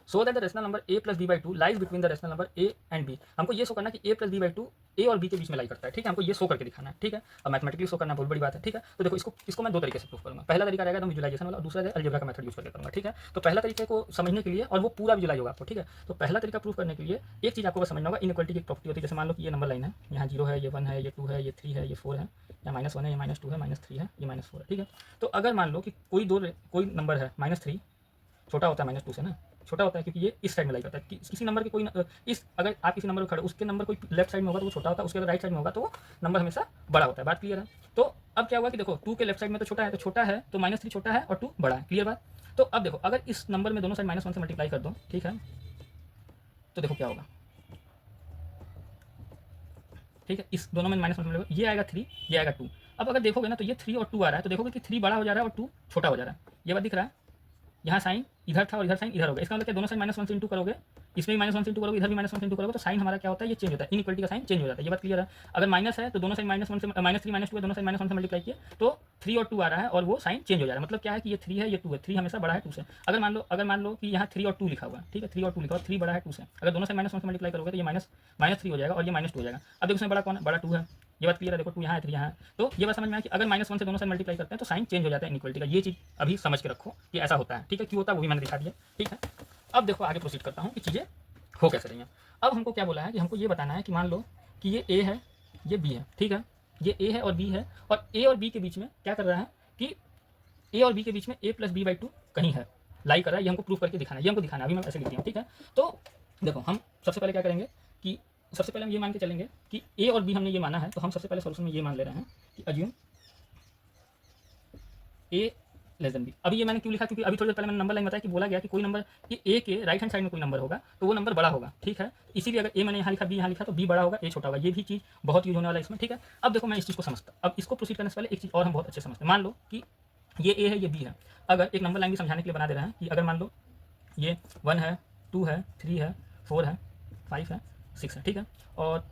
So that the rational number a plus B by two lies between the rational number a and b। हमको ये show करना कि a plus B by two a और b के बीच में लाई करता है, ठीक है, हमको ये शो करके दिखाना है, ठीक है। अब मैथमेटिकली शो करना बहुत बड़ी बात है, ठीक है। तो देखो इसको मैं दो तरीके से प्रूव करूंगा। पहला तरीका रहेगा विजुलाइजेशन वाला, और दूसरा अलजेब्रा का मेथड यूज करके करूंगा, ठीक है। तो पहला तरीके को समझने के लिए, और वो पूरा विजुलाइज होगा आपको, ठीक है। तो पहला तरीका प्रूव करने के लिए एक चीज आपको बस समझना होगा, इनइक्वालिटी की प्रॉपर्टी होती है। जैसे मान लो कि ये नंबर लाइन है, यहाँ 0 है, ये 1 है, ये 2 है, ये 3 है, ये 4 है, या -1 है, ये -2 है, -3 है, ये -4 है, ठीक है। तो अगर मान लो कि कोई नंबर है -3, छोटा होता है -2 से ना, छोटा होता है क्योंकि ये इस साइड में लाई करता है। किसी नंबर के कोई इस अगर आप किसी नंबर को खड़े, उसके नंबर कोई लेफ्ट साइड में होगा तो वो छोटा होता है, उसके अगर राइट साइड में होगा तो वो नंबर हमेशा बड़ा होता है। बात क्लियर है। तो अब क्या हुआ कि देखो 2 के लेफ्ट साइड में तो छोटा है, तो छोटा है तो -3 छोटा है और 2 बड़ा है। क्लियर बात। तो अब देखो अगर इस नंबर में दोनों साइड -1 से मल्टीप्लाई कर दो, ठीक है, तो देखो क्या होगा, ठीक है। इस दोनों में -1 ये आएगा 3, ये आएगा 2। अब अगर देखोगे ना तो ये 3 और 2 आ रहा है, तो देखोगे कि 3 बड़ा हो जा रहा है और 2 छोटा हो जा रहा है। ये बात दिख रहा है। यहाँ साइन इधर था और इधर साइन इधर हो गया। इसका मतलब क्या, दोनों साइड -1 से इंटू करोगे, इसमें भी -1 से इंटू करोगे, इधर भी -1 से इंटू करोगे, तो साइन हमारा क्या होता है, ये चेंज होता है, इनइक्वालिटी का साइन चेंज हो जाता है। ये बात क्लियर है। अगर माइनस है तो दोनों साइड -1 से -3 -2 है, दोनों साइड -1 से मल्टीप्लाई किए तो 3 और 2 आ रहा है और वो साइन चेंज हो जा रहा है। मतलब क्या है कि ये 3 है, ये 2 है, 3 हमेशा बड़ा है 2 से। अगर मान लो कि यहाँ 3 और 2 लिखा हुआ है, ठीक है, 3 और 2 लिखा हुआ, 3 बड़ा है 2 से। अगर दोनों साइड -1 से मल्टीप्लाई करोगे तो ये -3 हो जाएगा और ये -2 हो जाएगा। अब देखो इसमें बड़ा कौन है, बड़ा 2 है। ये बात क्लियर है। देखो 2 यहाँ है, 3 यहाँ है। तो ये बात समझ में आया कि अगर -1 से दोनों साइड मल्टीप्लाई करते हैं तो साइन चेंज हो जाता है इनइक्वालिटी का। ये चीज़ अभी समझ के रखो कि ऐसा होता है, ठीक है। क्यों होता है वो भी मैंने दिखा दिया, ठीक है। अब देखो आगे प्रोसीड करता हूँ कि चीज़ें हो कैसे रही हैं। अब हमको क्या बोला है कि हमको ये बताना है कि मान लो कि ये ए है, ये बी है, ठीक है, ये ए है और बी है, और ए और बी के बीच में क्या कर रहा है कि ए और बी के बीच में a plus B by two कहीं है, लाई कर रहा है। ये हमको प्रूव करके दिखाना है, ये हमको दिखाना है। अभी मैं ऐसे लिख दिया हूँ, ठीक है। तो देखो हम सबसे पहले क्या करेंगे कि सबसे पहले हम ये मान के चलेंगे कि ए और बी हमने ये माना है, तो हम सबसे पहले सोल्यूशन में ये मान ले रहे हैं कि अज्यूम ए लेस देन बी। अभी ये मैंने क्यों लिखा, क्योंकि अभी थोड़ी देर पहले मैंने नंबर लाइन बताया कि बोला गया कि कोई नंबर कि ए के राइट हैंड साइड में कोई नंबर होगा तो वो नंबर बड़ा होगा, ठीक है। इसीलिए अगर ए मैंने यहाँ लिखा, बी यहाँ लिखा, तो बी बड़ा होगा, ए छोटा होगा। ये भी चीज़ बहुत यूज होने वाला है इसमें, ठीक है। अब देखो मैं इस चीज़ को समझता, अब इसको प्रोसीड करने से पहले एक चीज़ और हम बहुत अच्छे समझते हैं। मान लो कि ये ए है, ये बी है। अगर एक नंबर लाइन भी समझाने के लिए बना दे रहे हैं कि अगर मान लो ये 1 है, 2 है, 3 है, 4 है, 5 है, 6 है, ठीक है। और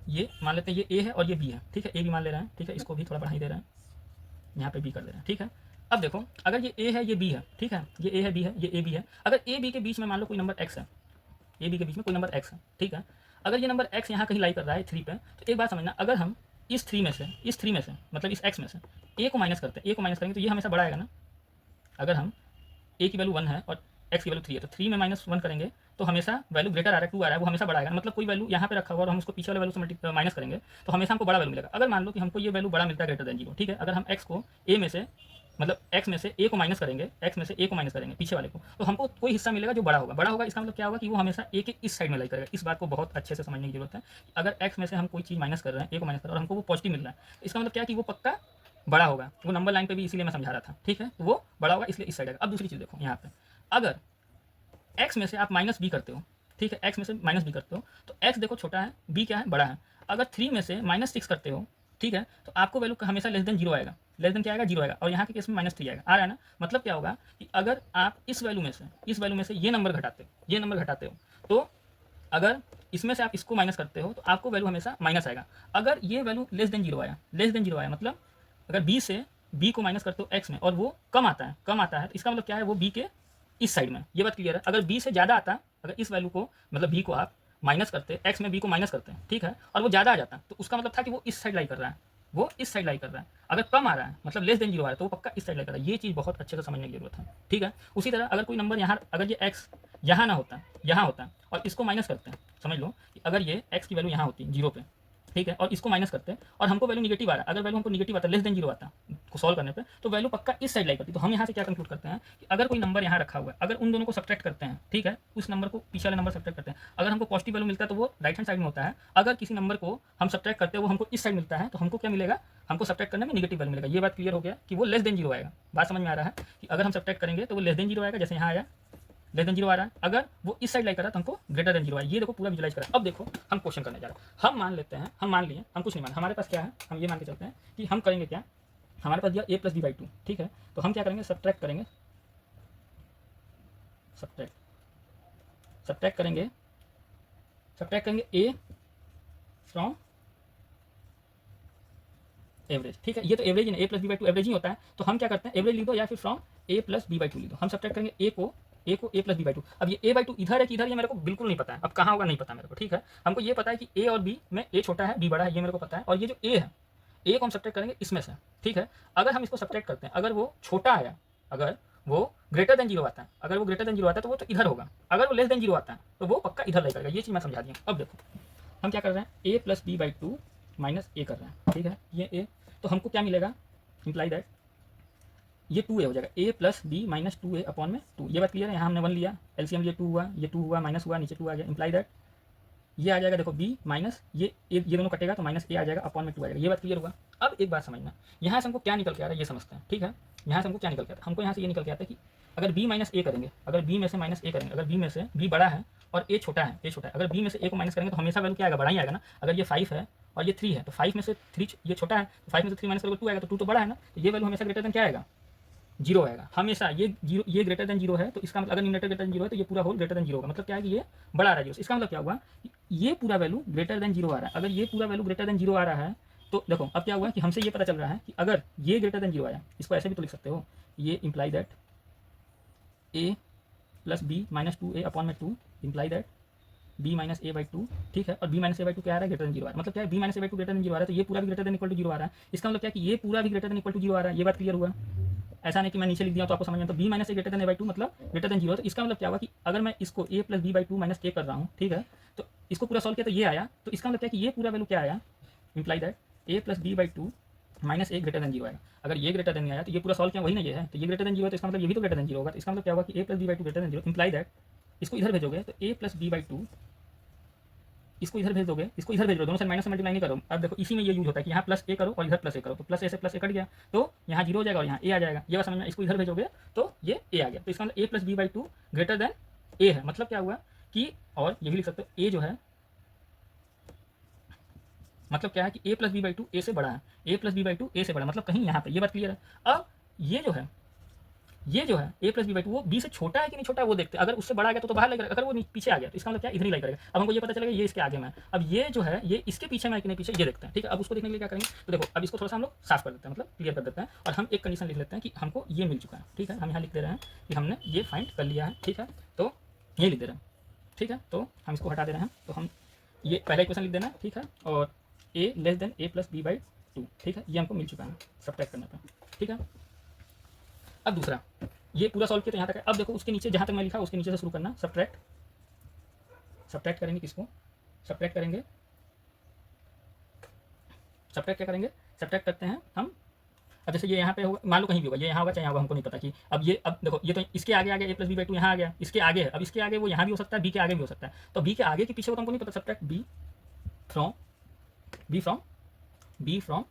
ये मान लेते हैं ये ए है और ये बी है, ठीक है। ए भी मान ले रहे हैं, ठीक है। इसको भी थोड़ा बढ़ा ही दे रहे हैं, यहाँ पे बी कर दे रहे हैं, ठीक है। अब देखो अगर ये ए है, ये बी है, ठीक है, ये ए है, बी है, ये ए बी है। अगर ए बी के बीच में मान लो कोई नंबर एक्स है, ए बी के बीच में कोई नंबर एक्स है, ठीक है। अगर ये नंबर एक्स यहाँ कहीं लाई कर रहा है 3 पे, तो एक बात समझना, अगर हम इस 3 में से, मतलब इस एक्स में से ए को माइनस करते हैं, ए को माइनस करेंगे तो ये हमेशा बड़ा आएगा ना। अगर हम ए की वैल्यू 1 है और एक्स की वैल्यू 3 है, तो 3 में -1 करेंगे तो हमेशा वैल्यू ग्रेटर आ रहा है, 2 आ रहा है, वो हमेशा बड़ा आएगा। मतलब कोई वैल्यू यहाँ पे रखा हुआ और हम उसको पीछे वाले वैल्यू से माइनस करेंगे तो हमेशा हमको बड़ा वैल्यू मिलेगा। अगर मान लो कि हमको ये वैल्यू बड़ा मिलता है ग्रेटर देन 0, ठीक है। अगर हम एक्स को ए में से, मतलब एक्स में से ए को माइनस करेंगे, एक्स में से ए को माइनस करेंगे पीछे वाले को, तो हमको कोई हिस्सा मिलेगा जो बड़ा होगा। बड़ा होगा इसका मतलब क्या होगा कि वो हमेशा ए के इस साइड में लाई करेगा। इस बात को बहुत अच्छे से समझने की जरूरत है। अगर एक्स में से हम कोई चीज़ माइनस कर रहे हैं, ए को माइनस कर रहे हैं और हमको वो पॉजिटिव मिल रहा है, इसका मतलब क्या है कि वो पक्का बड़ा होगा। वो नंबर लाइन पे भी इसीलिए मैं समझा रहा था, ठीक है। तो वो बड़ा होगा इसलिए इस साइड आएगा। अब दूसरी चीज़ देखो यहाँ पे, अगर एक्स में से आप माइनस बी करते हो, ठीक है, एक्स में से माइनस बी करते हो तो एक्स देखो छोटा है, बी क्या है, बड़ा है। अगर 3 में से -6 करते हो, ठीक है, तो आपको वैल्यू हमेशा लेस देन 0 आएगा। लेस देन क्या आएगा, 0 आएगा। और यहाँ के केस में -3 आएगा, आ रहा है ना। मतलब क्या होगा कि अगर आप इस वैल्यू में से ये नंबर घटाते हो, तो अगर इसमें से आप इसको माइनस करते हो तो आपको वैल्यू हमेशा माइनस आएगा। अगर ये वैल्यू लेस देन 0 आया, मतलब अगर बी से बी को माइनस करते हो एक्स में और वो कम आता है, तो इसका मतलब क्या है, वो बी के इस साइड में। ये बात क्लियर है। अगर बी से ज़्यादा आता, अगर इस वैल्यू को मतलब बी को आप माइनस करते, एक्स में बी को माइनस करते हैं, ठीक है, और वो ज़्यादा आ जाता तो उसका मतलब था कि वो इस साइड लाई कर रहा है, वो इस साइड लाई कर रहा है। अगर कम आ रहा है मतलब लेस देन 0 आ रहा है तो वो पक्का इस साइड लाई कर रहा है। ये चीज़ बहुत अच्छे से समझने की जरूरत है, ठीक है। उसी तरह अगर कोई नंबर यहाँ, अगर ये एक्स यहाँ ना होता, यहाँ होता और इसको माइनस करते हैं, समझ लो कि अगर ये एक्स की वैल्यू यहाँ होती 0 पे, ठीक है, और इसको माइनस करते हैं और हमको वैल्यू निगेटिव आ रहा है, अगर वैल्यू हमको निगेटिव आता, लेस देन 0 आता को सॉल्व करने पे, तो वैल्यू पक्का इस साइड लाई करती। तो हम यहाँ से क्या कंक्लूड करते हैं कि अगर कोई नंबर यहाँ रखा हुआ है, अगर उन दोनों को सब्ट्रैक्ट करते हैं, ठीक है, उस नंबर को पीछे वाले नंबर सब्ट्रैक्ट करते हैं, अगर हमको पॉजिटिव वैल्यू मिलता है तो वो राइट हैंड साइड में होता है। अगर किसी नंबर को हम सब्ट्रैक्ट करते हैं वो हमको इस साइड मिलता है तो हमको क्या मिलेगा, हमको सब्ट्रैक्ट करने में निगेटिव वैल्यू मिलेगा। ये बात क्लियर हो गया कि वो लेस देन 0 आएगा। बात समझ में आ रहा है कि अगर हम सब्ट्रैक्ट करेंगे तो वो लेस देन 0 आएगा, जैसे यहाँ आया लेस देन 0 आ रहा है। अगर वो इस साइड लाई कर रहा है तो हमको ग्रेटर देन 0 आए। ये देखो पूरा विजुलाइज करा। अब देखो हम क्वेश्चन करने जा रहे हैं। हम मान लेते हैं, हम मान लिए, हम कुछ नहीं मान, हमारे पास क्या है, हम ये मान के चलते हैं कि हम करेंगे क्या, हमारे पास दिया a plus B by two, ठीक है। तो हम क्या करेंगे, सब्ट्रैक्ट करेंगे, सब्ट्रैक्ट करेंगे a फ्रॉम एवरेज, ठीक है। ये तो एवरेज ही ना, a plus B by two average ही होता है। तो हम क्या करते हैं, एवरेज लिख दो या फिर from a plus B by two लिख दो। हम सब्ट्रैक्ट करेंगे a को ए को A plus B by two. अब ये ए बाई टू इधर है कि इधर, ये मेरे को बिल्कुल नहीं पता है, अब कहाँ होगा नहीं पता मेरे को, ठीक है। हमको ये पता है कि ए और बी में ए छोटा है बी बड़ा है, ये मेरे को पता है। और ये जो ए है, ए को हम सब्ट्रैक्ट करेंगे इसमें से, ठीक है। अगर हम इसको सब्ट्रैक्ट करते हैं, अगर वो छोटा आया, अगर वो ग्रेटर देन जीरो आता है, अगर वो ग्रेटर देन जीरो आता है तो वो तो इधर होगा, अगर वो लेस देन जीरो आता है तो वो पक्का इधर लाई करेगा। ये चीज़ मैं समझा दिया। अब देखो हम क्या कर रहे हैं, a plus B by two minus a कर रहे हैं, ठीक है। ये ए, तो हमको क्या मिलेगा, इंप्लाई दैट ये 2a हो जाएगा, a plus B minus 2a upon में 2। ये बात क्लियर है। यहाँ हमने 1 लिया, एलसीएम ये 2 हुआ, ये 2 हुआ, माइनस हुआ, नीचे 2 आ गया, इंप्लाई दैट ये आ जाएगा, देखो b माइनस ये दोनों कटेगा तो माइनस a आ जाएगा अपॉन में 2 आ जाएगा। ये बात क्लियर हुआ। अब एक बात समझना, यहाँ से हमको क्या निकल के आ रहा है ये समझते हैं, ठीक है। यहाँ से हमको क्या निकल के आता है, हमको यहाँ से ये निकल के आता है कि अगर b माइनस a करेंगे, अगर b में से माइनस a करेंगे, अगर b में से b बड़ा है और a छोटा है, अगर b में से a को माइनस करेंगे तो हमेशा वैल्यू क्या आएगा, बड़ा ही आएगा ना। अगर ये 5 है और ये 3 है तो 5 में से 3 ये छोटा है, तो 5 में से 3 माइनस करोगे 2 आएगा, तो 2 तो बड़ा है ना, तो ये वैल्यू हमेशा ग्रेटर देन क्या आएगा, जीरो आएगा हमेशा। ये जीरो, ये ग्रेटर देन जीरो है तो इसका मतलब अगर न्यूमरेटर ग्रेटर देन जीरो है तो ये पूरा होल ग्रेटर देन जीरो होगा। मतलब क्या है कि ये बड़ा आ रहा है जीरो। इसका मतलब क्या हुआ, ये पूरा वैल्यू ग्रेटर देन जीरो आ रहा है। अगर ये पूरा वैल्यू ग्रेटर देन जीरो आ रहा है तो देखो अब क्या हुआ कि हमसे ये पता चल रहा है कि अगर ये ग्रेटर देन जीरो आया, इसको ऐसे भी तो लिख सकते हो, ये imply that A plus B minus 2a upon में 2 imply that b minus A by two, ठीक है। और b minus A by two क्या आ रहा है, ग्रेटर देन जीरो आ रहा है। मतलब क्या है, b minus A by two greater than zero आ रहा है तो ये पूरा भी greater than equal to zero आ रहा है। इसका मतलब क्या है कि ये पूरा भी greater than equal to zero आ रहा है। ये बात क्लियर हुआ। ऐसा नहीं कि मैं नीचे लिख दिया तो आपको समझ में, तो b minus A greater than A by to मतलब ग्रेटर देन जीरो। तो इसका मतलब क्या हुआ कि अगर मैं इसको a plus B by two minus a कर रहा हूँ, ठीक है, तो इसको पूरा सॉल्व किया तो ये आया, तो इसका मतलब क्या है कि ये पूरा वैल्यू क्या आया, imply that a plus B by two minus A greater than zero आएगा। अगर ये ग्रेटर देन आया तो ये पूरा सॉल्व किया वही ना ये है, तो ये ग्रेटर देन जीरो, तो इसका मतलब ये भी तो ग्रेटर देन जीरो होगा। तो इसका मतलब क्या होगा कि a plus B by two greater than zero, imply that इसको इधर भेजोगे तो a plus B by two, इसको इधर भेज दोगे, इसको इधर भेज दो, दोनों से माइनस से मल्टीप्लाई नहीं करो। अब देखो इसी में ये यूज होता है कि यहाँ प्लस ए करो और इधर प्लस ए करो, तो प्लस ए से प्लस ए कट गया तो यहाँ जीरो हो जाएगा और यहाँ ए आ जाएगा। ये बात समझ में, इसको इधर भेजोगे तो ये ए आ गया। तो इसका मतलब a plus B by two greater than a है। मतलब क्या हुआ कि, और ये भी लिख सकते हो, ए जो है मतलब क्या है कि a plus B by two ए से बड़ा है, ए प्लस बी बाई टू ए से बड़ा, मतलब कहीं यहाँ पे। ये बात क्लियर है। अब ये जो है ए प्लस बी बाई टू वो बी से छोटा है कि नहीं छोटा है वो देखते हैं। अगर उससे बड़ा आ गया तो बाहर लाइक, अगर वो पीछे आ गया तो इसका मतलब क्या इधर ही लाइक करेगा। अब हमको ये पता चलेगा ये इसके आगे में है, अब ये जो है ये इसके पीछे में कि नहीं पीछे, ये देखते हैं, ठीक है। अब उसको देखने के लिए क्या करेंगे, तो देखो अब इसको थोड़ा सा हम लोग साफ कर देते हैं, मतलब क्लियर कर देते हैं। और हम एक कंडीशन लिख लेते हैं कि हमको ये मिल चुका है, ठीक है। हम यहाँ लिख दे रहे हैं कि हमने ये फाइंड कर लिया है, ठीक है। तो ये लिख दे रहे हैं, ठीक है। तो हम इसको हटा दे रहे हैं, तो हम ये पहला इक्वेशन लिख देना, ठीक है। और a less than a plus B by two, ठीक है, ये हमको मिल चुका है सब्ट्रैक्ट करने पर, ठीक है। अब दूसरा, ये पूरा सॉल्व किया तो यहाँ तक है। अब देखो उसके नीचे जहाँ तक मैं लिखा उसके नीचे से शुरू करना, सब्ट्रैक्ट करेंगे किसको, सब्ट्रैक्ट करेंगे, सब्ट्रैक्ट क्या करेंगे, सब्ट्रैक्ट करते हैं हम। अब जैसे ये यहाँ पे होगा, मान लो कहीं भी होगा, ये यहाँ होगा चाहे यहाँ होगा, हमको नहीं पता कि अब ये, अब देखो ये तो इसके आगे आ गया ए प्लस बी बाई टू, यहाँ आ गया, इसके आगे है, अब इसके आगे वो यहाँ भी हो सकता है, बी के आगे भी हो सकता है। तो बी के आगे के पीछे वो तो हमको नहीं पता। Subtract B from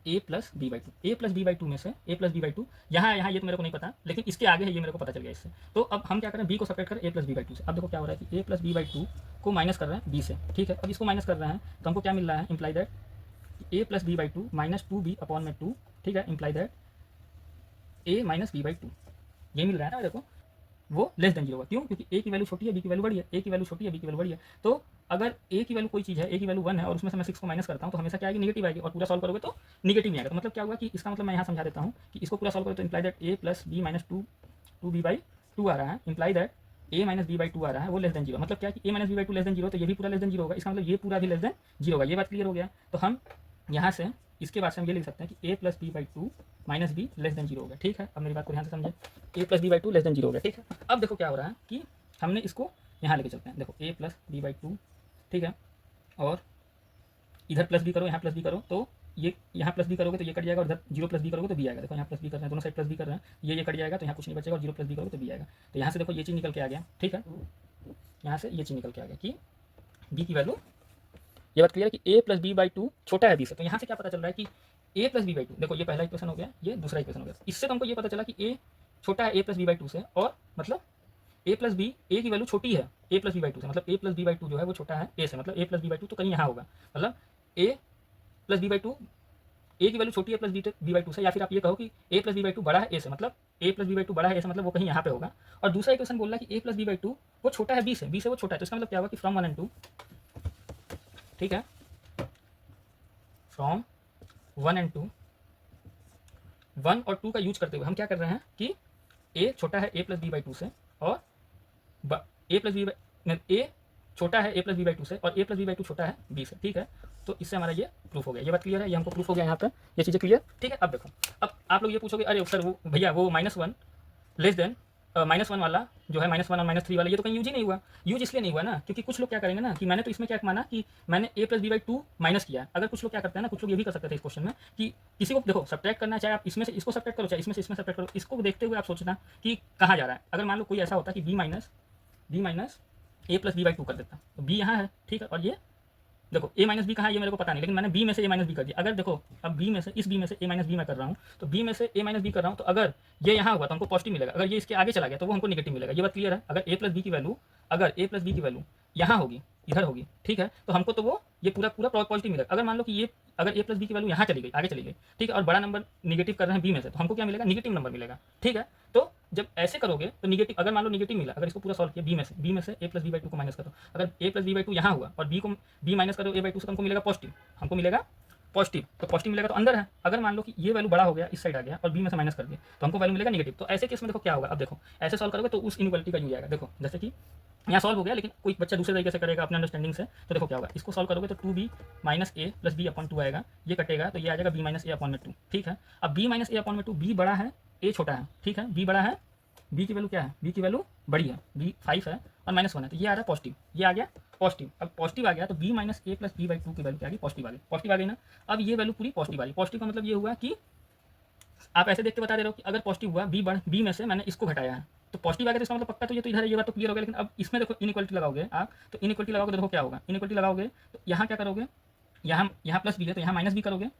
A plus B by two, A plus B by two में से A plus B by two यहाँ ये तो मेरे को नहीं पता, लेकिन इसके आगे है ये मेरे को पता चल गया इससे। तो अब हम क्या करें, बी को सब्ट्रैक्ट करें ए प्लस बी बाई टू से। अब देखो क्या हो रहा है कि a plus B by two को माइनस कर रहे हैं बी से, ठीक है। अब इसको माइनस कर रहे हैं तो हमको क्या मिल रहा है, imply that A plus B by two minus two B upon में टू, ठीक है। Imply that A minus B by two, ये मिल रहा है ना। देखो वो लेस देन जीरो होगा, क्यों, क्योंकि ए की वैल्यू छोटी है बी की वैल्यू बड़ी है, ए की वैल्यू छोटी है बी की वैल्यू बड़ी है। तो अगर ए की वैल्यू कोई चीज़ है, ए की वैल्यू 1 है और उसमें से मैं 6 को माइनस करता हूँ तो हमेशा क्या आएगी, नेगेटिव आएगी। और पूरा सॉल्व करोगे तो नेगेटिव नहीं आएगा। तो मतलब क्या हुआ कि इसका मतलब मैं यहाँ समझा देता हूँ कि इसको पूरा सॉल्व करो तो imply that A plus B minus two b by two आ रहा है, imply that A minus B by two आ रहा है, वो लेस देन जीरो। मतलब क्या कि a minus B by two less than zero, तो ये भी पूरा लेस देन जीरो होगा। इसका मतलब ये पूरा भी लेस देन जीरो होगा। ये बात क्लियर हो गया। तो हम यहाँ से इसके बाद से हम ये लिख सकते हैं कि a plus B by two minus b less than zero हो गया, ठीक है। अब मेरी बात को ध्यान से समझे, a plus B by two less than zero हो गया, ठीक है। अब देखो क्या हो रहा है कि हमने इसको यहाँ लेके चलते हैं। देखो ए प्लस बी बाई टू, ठीक है, और इधर प्लस बी करो, यहाँ प्लस बी करो, तो ये यहाँ प्लस बी करोगे तो ये कट जाएगा, और इधर जीरो प्लस बी करोगे तो बी आएगा। देखो यहाँ प्लस बी कर रहे हैं, दोनों साइड प्लस बी कर रहे हैं, ये कट जाएगा तो यहाँ कुछ नहीं बचेगा, और जीरो प्लस बी करोगे तो बी आएगा। तो यहाँ से देखो ये चीज़ निकल के आ गया, ठीक है। यहाँ से ये चीज़ निकल के आ गया कि बी की वैल्यू, ये बात क्लियर है कि a plus B by to छोटा है बी से। तो यहाँ से क्या पता चल रहा है कि a plus B by to, देखो ये पहला इक्वेशन हो गया, ये दूसरा इक्वेशन हो गया। इससे तो हमको ये पता चला कि ए छोटा है ए प्लस बी बाई टू से, और मतलब ए प्लस बी, ए की वैल्यू छोटी है ए प्लस बी बाई टू से, मतलब a plus B by to जो है वो छोटा है ए से, मतलब a plus B by to तो कहीं यहाँ होगा, मतलब a plus B by two, ए की वैल्यू छोटी है प्लस बी बाई टू से, या फिर आप ये कहो कि a plus B by to बड़ा है ए से, मतलब a plus B by to बड़ा है ए से, मतलब वो कहीं यहाँ पे होगा। और दूसरा इक्वेशन बोल रहा है कि a plus B by to वो छोटा है बी से वो छोटा है। तो इसका मतलब क्या होगा कि फ्रॉम 1 एंड 2, ठीक है, फ्रॉम 1 एंड 2, 1 और 2 का यूज करते हुए हम क्या कर रहे हैं कि ए छोटा है ए प्लस बी बाई टू से और ए प्लस बी ए छोटा है ए प्लस बी बाई टू से और ए प्लस बी बाई टू छोटा है बी से, ठीक है। तो इससे हमारा ये प्रूफ हो गया, ये बात क्लियर है, ये हमको प्रूफ हो गया यहाँ पे, ये चीज़ें क्लियर, ठीक है। अब देखो, अब आप लोग ये पूछोगे अरे सर वो भैया वो -1 लेस देन -1 वाला जो है -1 और -3 वाला ये तो कहीं यूज ही नहीं हुआ। यूज इसलिए नहीं हुआ ना क्योंकि कुछ लोग क्या करेंगे ना कि मैंने तो इसमें क्या माना कि मैंने a plus B by two minus किया है। अगर कुछ लोग क्या करते हैं ना, कुछ लोग ये भी कर सकते थे इस क्वेश्चन में कि किसी को देखो सब्ट्रैक्ट करना है, चाहे आप इसमें से इसको सब्ट्रैक्ट करो चाहे इसमें से इसमें सब्ट्रैक्ट करो, इसको देखते हुए आप सोचना कि कहाँ जा रहा है। अगर मान लो कोई ऐसा होता कि b minus a plus B by two कर देता, तो b यहाँ है, ठीक है। और ये देखो a माइनस बी कहाँ है ये मेरे को पता नहीं, लेकिन मैंने b में से a माइनस बी कर दिया। अगर देखो अब b में से इस b में से a माइनस बी मैं कर रहा हूँ, तो b में से a माइनस बी कर रहा हूँ, तो अगर ये यहाँ हुआ तो हमको पॉजिटिव मिलेगा, अगर ये इसके आगे चला गया तो वो हमको नेगेटिव मिलेगा। ये बात क्लियर है। अगर a प्लस बी की वैल्यू यहाँ होगी, इधर होगी, ठीक है, तो हमको तो वो ये पूरा पॉजिटिव मिलेगा। अगर मान लो कि ये अगर a प्लस बी की वैल्यू यहाँ चली गई, आगे चली गई, ठीक है, और बड़ा नंबर निगेटिव कर रहे हैं b में से, तो हमको क्या मिलेगा, निगेटिव नंबर मिलेगा, ठीक है। तो जब ऐसे करोगे तो निगेटिव, अगर मान लो निगेटिव मिला, अगर इसको पूरा सॉल्व किया b में से a plus B by two को माइनस करो, अगर a plus B by two यहाँ हुआ और b माइनस करो a बाई टू से, तो हमको मिलेगा पॉजिटिव, तो पॉजिटिव मिलेगा तो अंदर है। अगर मान लो कि ये वैल्यू बड़ा हो गया, इस साइड आ गया और b में से माइनस कर दिया, तो हमको वैल्यू मिलेगा निगेटिव। तो ऐसे केस में देखो क्या होगा, अब देखो ऐसे सॉल्व करोगे तो उस इनइक्वालिटी का यूज आएगा। देखो जैसे कि यहाँ सॉल्व हो गया, लेकिन कोई बच्चा दूसरे तरीके से करेगा अपने अंडरस्टैंडिंग से, तो देखो क्या होगा, इसको सॉल्व करोगे तो 2b minus a plus B upon two आएगा, ये कटेगा तो ये आ जाएगा b माइनस a अपॉन में 2, ठीक है। अब b माइनस a अपॉन में 2, b बड़ा है a छोटा है, ठीक है, b बड़ा है, b की वैल्यू क्या है, b की वैल्यू बड़ी है, b 5 है और -1 है, तो ये आ रहा है पॉजिटिव, ये आ गया पॉजिटिव। अब पॉजिटिव आ गया तो b minus a plus B by two की वैल्यू क्या आ गई, पॉजिटिव आ गई ना। अब ये वैल्यू पूरी पॉजिटिव आ गई। पॉजिटिव का मतलब ये हुआ कि आप ऐसे देख के बता दे रहे हो कि अगर पॉजिटिव हुआ b में से मैंने इसको घटाया है तो पॉजिटिव आ गया, तो इसका मतलब पक्का तो ये तो इधर है, ये बात तो क्लियर हो गया। लेकिन अब इसमें देखो इनइक्वालिटी लगाओगे आप, तो इनइक्वालिटी लगाओगे तो देखो क्या होगा, इनइक्वालिटी लगाओगे तो यहाँ क्या करोगे, यहाँ प्लस बी है तो यहाँ माइनस बी करोगे,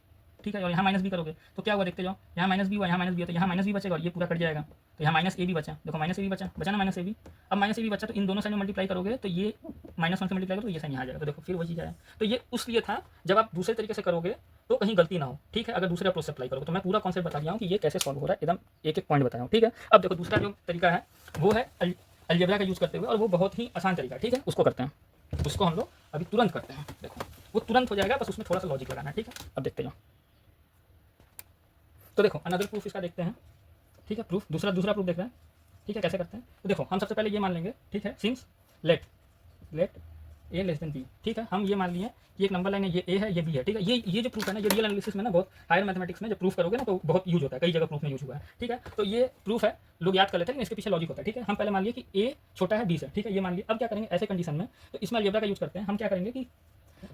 ठीक है, और यहाँ माइनस बी करोगे तो क्या हुआ देखते जाओ, यहाँ माइनस बी हुआ, यहाँ माइनस बी है, तो यहाँ माइनस बी बचेगा और ये पूरा कट जाएगा, तो यहाँ माइनस ए बी बचा, देखो माइनस ए बी बचा ना, माइनस ए बी। अब माइनस ए बी बचा तो इन दोनों साइड में मल्टीप्लाई करोगे तो ये -1 से मल्टीप्लाई करोगे तो ये साइन यहाँ आ जाएगा, तो देखो फिर वही जाएगा। तो ये उस लिए था जब आप दूसरे तरीके से करोगे तो कहीं गलती ना हो, ठीक है। अगर दूसरे अप्रोच से अप्लाई करोगे तो मैं पूरा कॉन्सेप्ट बता दिया हूँ कि ये कैसे सॉल्व हो रहा है, एकदम एक पॉइंट बताया हूँ, ठीक है। अब देखो दूसरा जो तरीका है वो है अलजेब्रा का यूज़ करते हुए, और वो बहुत ही आसान तरीका है, ठीक है। उसको करते हैं, उसको हम लोग अभी तुरंत करते हैं। देखो वो तुरंत हो जाएगा, बस उसमें थोड़ा सा लॉजिक लगाना है, ठीक है। अब देखते जाओ, तो देखो अनदर प्रूफ इसका देखते हैं, ठीक है। प्रूफ दूसरा प्रूफ देख रहे हैं, ठीक है, कैसे करते हैं। तो देखो हम सबसे पहले ये मान लेंगे, ठीक है, सिंस लेट ए लेस देन बी, ठीक है। हम ये मान लिए कि एक नंबर लाइन है, ये ए है, ये बी है, ठीक है। ये जो प्रूफ है ना, ये रियल एनालिसिस में ना बहुत हायर मैथमेटिक्स में जब प्रूफ करोगे ना तो बहुत यूज होता है, कई जगह प्रूफ में यूज हुआ है, ठीक है। तो ये प्रूफ है, लोग याद कर लेते हैं, इसके पीछे लॉजिक होता है, ठीक है। हम पहले मान लिए कि ए छोटा है बी से, ठीक है, ये मान लिए। अब क्या करेंगे ऐसे कंडीशन में, तो इसमें अलजेब्रा का यूज करते हैं। हम क्या करेंगे कि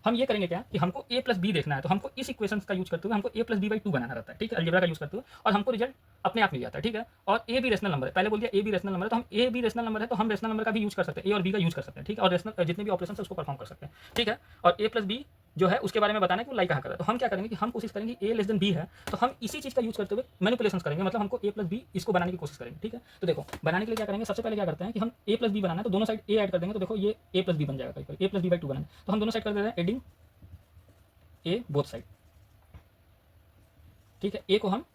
हम ये करेंगे क्या कि हमको a प्लस बी देखना है, तो हमको इस इक्वेशन का यूज करते हुए हमको a plus B by two बनाना रहता है, ठीक है, अलजेब्रा का यूज करते हुए, और हमको रिजल्ट अपने आप मिल जाता है, ठीक है। और a भी रेशनल नंबर है, पहले बोल दिया a भी रेशनल नंबर है, तो हम a भी रेशनल नंबर है तो हम रेशनल नंबर का भी यूज कर सकते हैं, a और b का यूज कर सकते हैं, ठीक है, और रेशनल जितने भी ऑपरेशन है उसको परफॉर्म कर सकते हैं, ठीक है। और a प्लस बी जो है उसके बारे में बताना है कि वो लाई कहाँ कर रहा है, तो हम क्या करेंगे कि हम कोशिश करेंगे a लेस देन b है, तो हम इसी चीज़ का यूज करते हुए मैनिपुलेशन करेंगे, मतलब हमको a प्लस बी इसको बनाने की कोशिश करेंगे, ठीक है। तो देखो बनाने के लिए क्या करेंगे, सबसे पहले क्या करते हैं कि हम a प्लस बी बनाना है तो दोनों साइड a ऐड कर देंगे, तो देखो ये a प्लस बी बन जाएगा, a plus B by two बनाना, तो हम दोनों साइड कर देते हैं एडिंग a बोथ साइड, ठीक है। a को हम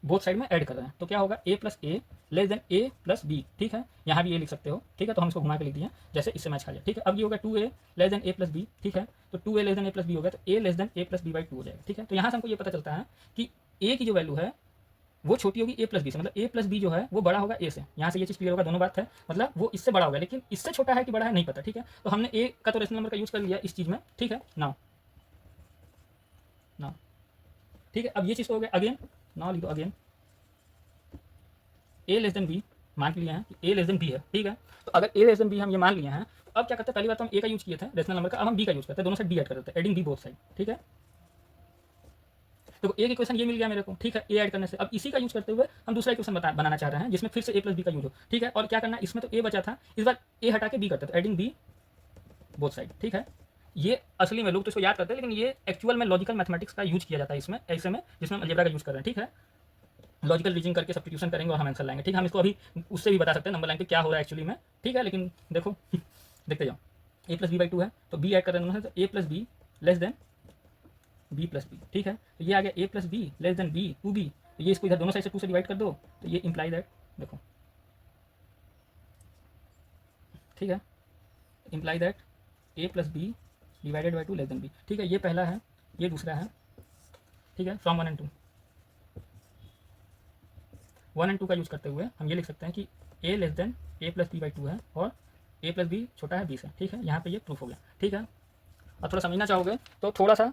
बोथ साइड में ऐड कर रहे हैं, तो क्या होगा a plus A less than a plus B, ठीक है। यहाँ भी a लिख सकते हो, ठीक है, तो हम इसको घुमा के लिख दिए जैसे इससे मैच खा जाए, ठीक है। अब ये होगा 2a less than a plus B, ठीक है, तो 2a less than a plus B हो गया, तो a less than a plus B by two हो जाएगा, ठीक है। तो यहाँ से हमको ये पता चलता है कि a की जो वैल्यू है वो छोटी होगी a प्लस बी से, मतलब a प्लस बी जो है वो बड़ा होगा a से। यहाँ से ये चीज़ क्लियर होगा, दोनों बात है, मतलब वो इससे बड़ा होगा, लेकिन इससे छोटा है कि बड़ा है नहीं पता, ठीक है। तो हमने a का तो रेशनल नंबर का यूज़ कर लिया इस चीज़ में, ठीक है। नाउ ठीक है, अब ये चीज़ तो हो गया। अगेन नाउ लिख दो, again a less than B मान लिया है कि a लेस देन बी है, ठीक है। तो अगर a लेस देन बी हम ये मान लिए हैं, तो अब क्या करते हैं, पहली बात तो हम a का यूज़ किए थे रेशनल नंबर का, अब हम b का यूज़ करते हैं, दोनों साइड b ऐड कर देते हैं, एडिंग b बोथ साइड, ठीक है। देखो एक इक्वेशन ये मिल गया मेरे को, ठीक है, a ऐड करने से। अब इसी का यूज़ करते हुए हम दूसरा इक्वेशन बनाना चाह रहे हैं जिसमें फिर से a प्लस बी का यूज हो, ठीक है। और क्या करना है, इसमें तो a बचा था, इस बार a हटा के b करते थे, एडिंग b बोथ साइड, ठीक है। ये असली में लोग तो इसको याद करते हैं, लेकिन ये एक्चुअल में लॉजिकल मैथमेटिक्स का यूज किया जाता है इसमें, ऐसे में जिसमें हम अलजेब्रा का यूज़ कर रहे हैं, ठीक है। लॉजिकल रीजनिंग करके सब्स्टिट्यूशन करेंगे और हम आंसर लाएंगे, ठीक है। हम इसको अभी उससे भी बता सकते हैं नंबर लाइन पे क्या हो रहा है एक्चुअली में, ठीक है। लेकिन देखो देखते जाओ, a plus B by two है तो b ऐड कर रहे हैं, तो a plus B less than b plus B, ठीक है। तो ये आ गया a plus B less than b two B, तो ये इसको इधर दोनों साइड से 2 से डिवाइड कर दो, तो ये इंप्लाई दैट, देखो ठीक है, imply that a plus B divided by two less than b, ठीक है। ये पहला है, ये दूसरा है, ठीक है, फ्रॉम 1 and 2, 1 और 2 का यूज़ करते हुए हम ये लिख सकते हैं कि a less than a plus B by 2 है और a प्लस बी छोटा है 20 है। ठीक है, यहाँ पे ये प्रूफ हो गया। ठीक है, और थोड़ा समझना चाहोगे तो थोड़ा सा